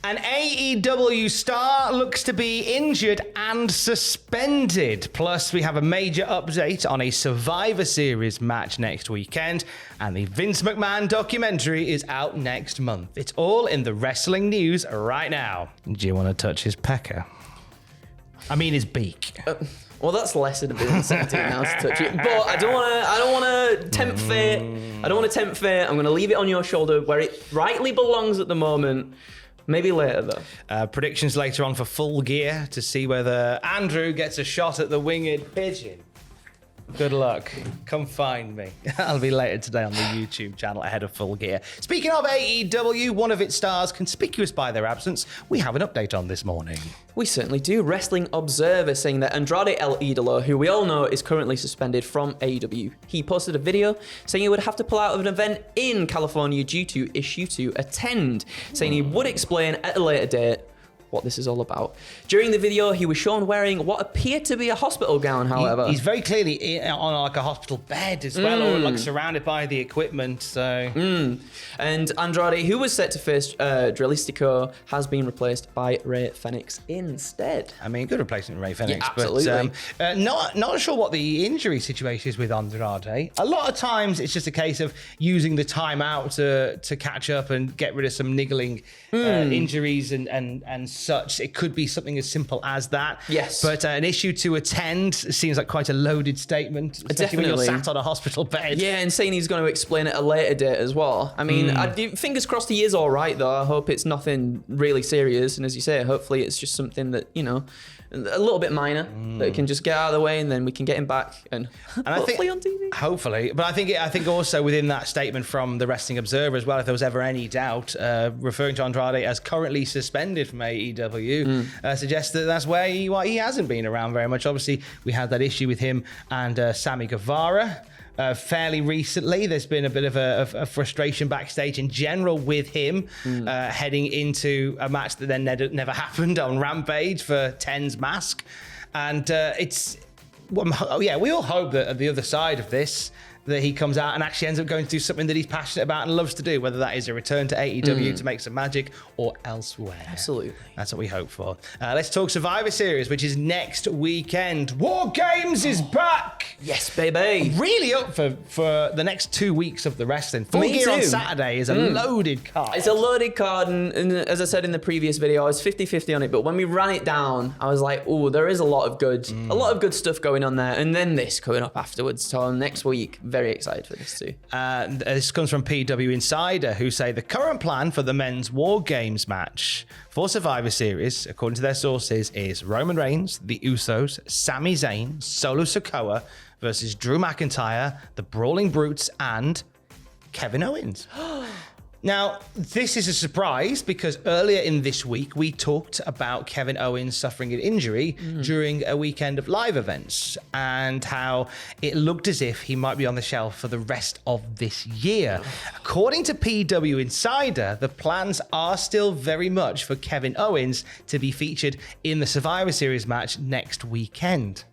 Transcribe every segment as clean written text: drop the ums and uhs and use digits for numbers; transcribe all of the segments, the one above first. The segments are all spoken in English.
An AEW Star looks to be injured and suspended. Plus, we have a major update on a Survivor Series match next weekend. And the Vince McMahon documentary is out next month. It's all in the wrestling news right now. Do you want to touch his pecker? I mean his beak. Well, that's less than a bit insensitive now to touch it. But I don't want to tempt fate. I don't want to tempt fate. I'm going to leave it on your shoulder where it rightly belongs at the moment. Maybe later, though. Predictions later on for Full Gear to see whether Andrew gets a shot at the winged pigeon. Good luck. Come find me. I'll be later today on the YouTube channel ahead of Full Gear. Speaking of AEW, one of its stars conspicuous by their absence, we have an update on this morning. We certainly do. Wrestling Observer saying that Andrade El Idolo, who we all know is currently suspended from AEW, he posted a video saying he would have to pull out of an event in California due to issue to attend, saying he would explain at a later date what this is all about. During the video, he was shown wearing what appeared to be a hospital gown, however. He's very clearly on like a hospital bed as well, or like surrounded by the equipment, so... And Andrade, who was set to face Drilistico, has been replaced by Rey Fenix instead. I mean, good replacement, Rey Fenix. Yeah, absolutely. But not sure what the injury situation is with Andrade. A lot of times, it's just a case of using the time out to catch up and get rid of some niggling injuries and such. It could be something as simple as that. Yes. But an issue to attend seems like quite a loaded statement, especially when you're sat on a hospital bed. Yeah, and saying he's going to explain it at a later date as well. I mean, fingers crossed he is all right, though. I hope it's nothing really serious. And as you say, hopefully it's just something that, you know, a little bit minor that can just get out of the way, and then we can get him back and hopefully on TV. Hopefully, but I think also within that statement from the Wrestling Observer as well, if there was ever any doubt, referring to Andrade as currently suspended from AEW, suggests that that's why he hasn't been around very much. Obviously, we had that issue with him and Sammy Guevara. Fairly recently, there's been a bit of a frustration backstage in general with him heading into a match that then never happened on Rampage for Ten's Mask. And we all hope that at the other side of this, that he comes out and actually ends up going to do something that he's passionate about and loves to do, whether that is a return to AEW to make some magic or elsewhere. Absolutely. That's what we hope for. Let's talk Survivor Series, which is next weekend. War Games is back! Yes, baby. Really up for the next 2 weeks of the wrestling. Full Gear on Saturday is a loaded card. It's a loaded card, and as I said in the previous video, I was 50-50 on it, but when we ran it down, I was like, oh, there is a lot of good stuff going on there, and then this coming up afterwards. So next week, very excited for this too. This comes from PW Insider, who say the current plan for the men's War Games match for Survivor Series, according to their sources, is Roman Reigns, the Usos, Sami Zayn, Solo Sikoa versus Drew McIntyre, the Brawling Brutes, and Kevin Owens. Now, this is a surprise because earlier in this week, we talked about Kevin Owens suffering an injury during a weekend of live events and how it looked as if he might be on the shelf for the rest of this year. According to PW Insider, the plans are still very much for Kevin Owens to be featured in the Survivor Series match next weekend.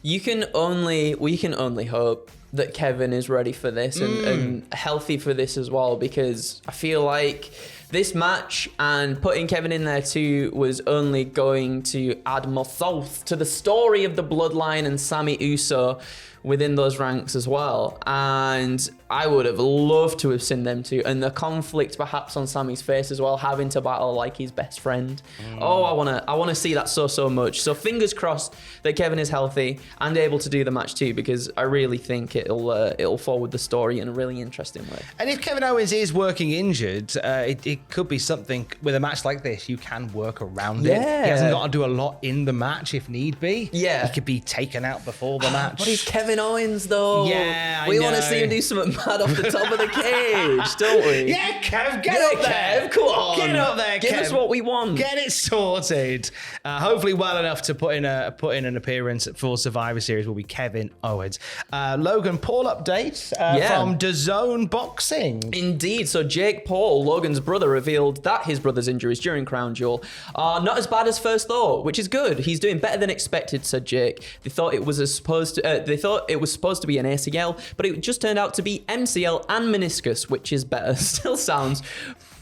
We can only hope that Kevin is ready for this and healthy for this as well, because I feel like this match and putting Kevin in there too was only going to add more salt to the story of the Bloodline and Sami Uso within those ranks as well. And I would have loved to have seen them too. And the conflict perhaps on Sami's face as well, having to battle like his best friend. Oh, I wanna see that so much. So fingers crossed that Kevin is healthy and able to do the match too, because I really think it'll forward the story in a really interesting way. And if Kevin Owens is working injured, it could be something with a match like this, you can work around it. He hasn't got to do a lot in the match if need be. Yeah. He could be taken out before the match. But he's Kevin Owens though. Yeah, we want to see him do something mad off the top of the cage, don't we? Yeah, Kev, get up there. Kev, come on. Get up there, Give Kev. us what we want. Get it sorted. Hopefully well enough to put in an appearance for Survivor Series will be Kevin Owens. Logan Paul update from DAZN Boxing. Indeed. So Jake Paul, Logan's brother, revealed that his brother's injuries during Crown Jewel are not as bad as first thought, which is good. He's doing better than expected, said Jake. They thought it was supposed to be an ACL, but it just turned out to be MCL and meniscus, which is better. Still sounds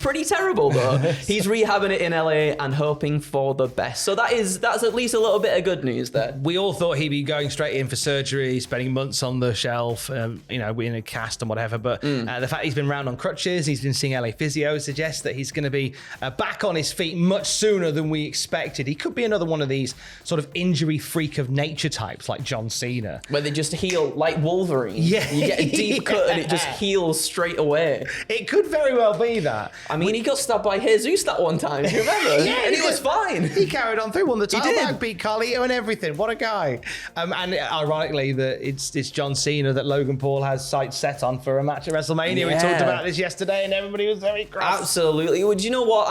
pretty terrible though. He's rehabbing it in LA and hoping for the best. So that's at least a little bit of good news there. We all thought he'd be going straight in for surgery, spending months on the shelf, in a cast and whatever. But the fact he's been round on crutches, he's been seeing LA physio, suggests that he's going to be back on his feet much sooner than we expected. He could be another one of these sort of injury freak of nature types like John Cena. Where they just heal like Wolverine. Yeah. You get a deep cut and it just heals straight away. It could very well be that. I mean, he got stabbed by Jesus that one time, do you remember? And he was fine. He carried on through, won the title did. back, beat Carlito and everything. What a guy. And ironically, it's John Cena that Logan Paul has sights set on for a match at WrestleMania. Yeah. We talked about this yesterday and everybody was very cross. Absolutely. Well, do you know what?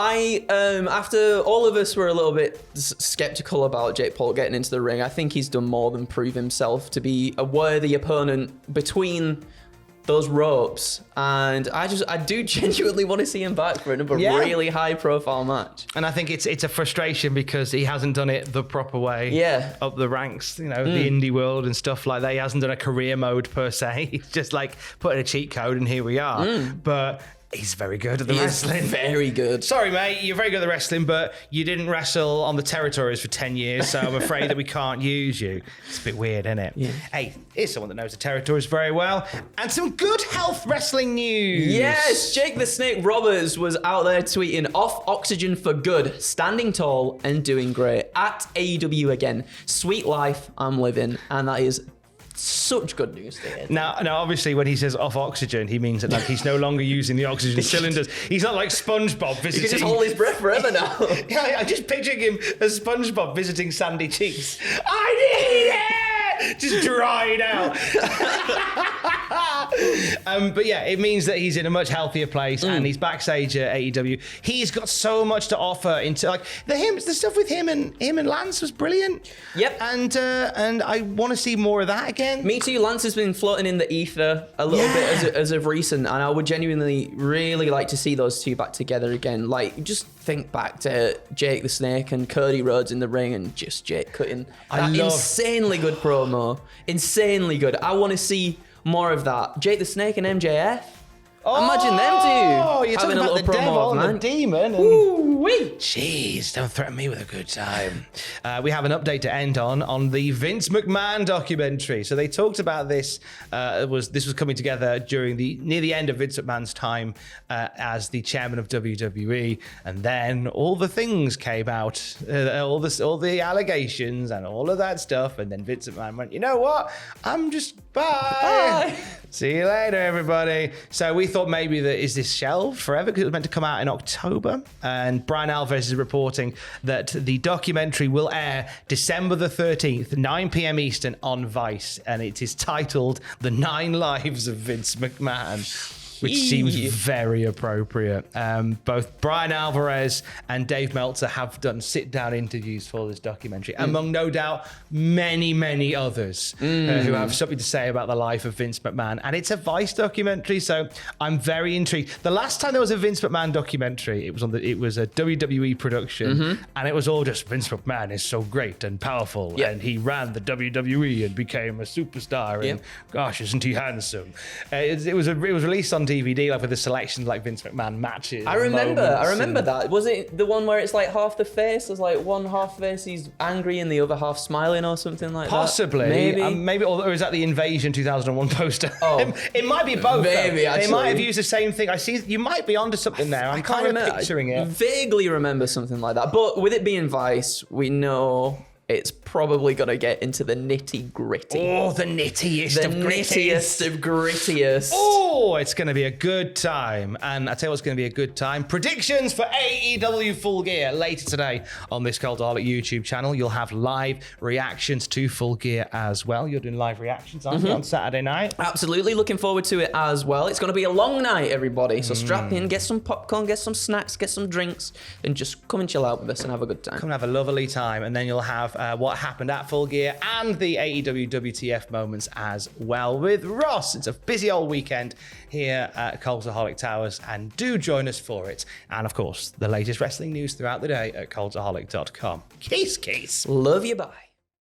After all of us were a little bit skeptical about Jake Paul getting into the ring, I think he's done more than prove himself to be a worthy opponent between those ropes, and I do genuinely want to see him back for another really high profile match. And I think it's a frustration because he hasn't done it the proper way up the ranks, the indie world and stuff like that. He hasn't done a career mode per se. He's just like put in a cheat code and here we are. But he's very good at the wrestling. Very good. Sorry, mate, you're very good at the wrestling, but you didn't wrestle on the territories for 10 years, so I'm afraid that we can't use you. It's a bit weird, isn't it? Yeah. Hey, here's someone that knows the territories very well. And some good health wrestling news. Yes, Jake the Snake Roberts was out there tweeting off oxygen for good, standing tall and doing great. At AEW again. Sweet life I'm living. And that is such good news to hear. Now, obviously, when he says off oxygen, he means that like he's no longer using the oxygen cylinders. He's not like SpongeBob visiting. He can just hold his breath forever now. Yeah, I'm just picturing him as SpongeBob visiting Sandy Cheeks. I need it! Just dried out. But yeah, it means that he's in a much healthier place and he's backstage at AEW. He's got so much to offer into like the stuff with him and Lance was brilliant. Yep. And I want to see more of that again. Me too. Lance has been floating in the ether a little bit as of recent, and I would genuinely really like to see those two back together again. Like, just think back to Jake the Snake and Cody Rhodes in the ring and just Jake cutting that insanely good promo. Insanely good. I want to see more of that. Jake the Snake and MJF. Imagine them two. Oh, you're talking about the devil and the demon. Ooh-wee. Jeez, don't threaten me with a good time. We have an update to end on the Vince McMahon documentary. So they talked about this. This was coming together near the end of Vince McMahon's time as the chairman of WWE, and then all the things came out, all the allegations and all of that stuff, and then Vince McMahon went, you know what? I'm just bye. See you later, everybody. So we thought maybe is this shelved forever because it was meant to come out in October, and Brian Alvarez is reporting that the documentary will air December the 13th, 9 p.m. Eastern on Vice, and it is titled The 9 Lives of Vince McMahon, which seems very appropriate. Both Brian Alvarez and Dave Meltzer have done sit-down interviews for this documentary, among no doubt many, many others who have something to say about the life of Vince McMahon. And it's a Vice documentary, so I'm very intrigued. The last time there was a Vince McMahon documentary, it was a WWE production, and it was all just Vince McMahon is so great and powerful, and he ran the WWE and became a superstar, and gosh, isn't he handsome? It was released on DVD, like with a selection like Vince McMahon matches. I remember that. Was it the one where it's like half the face? There's like one half face he's angry and the other half smiling or something like Possibly. that. Maybe, or is that the Invasion 2001 poster? Oh, it might be both. Maybe, actually. They might have used the same thing. I see. You might be onto something there. I'm kind of picturing it. I vaguely remember something like that. But with it being Vice, we know it's probably going to get into the nitty-gritty. Oh, the nittiest of grittiest. Oh, it's going to be a good time. And I tell you what's going to be a good time. Predictions for AEW Full Gear later today on this Cultaholic YouTube channel. You'll have live reactions to Full Gear as well. You're doing live reactions, aren't you, on Saturday night? Absolutely. Looking forward to it as well. It's going to be a long night, everybody. So strap in, get some popcorn, get some snacks, get some drinks, and just come and chill out with us and have a good time. Come and have a lovely time. And then you'll have what happened at Full Gear and the AEW WTF moments as well with Ross. It's a busy old weekend here at Cultaholic Towers, and do join us for it. And of course, the latest wrestling news throughout the day at cultaholic.com. Kiss, kiss. Love you, bye.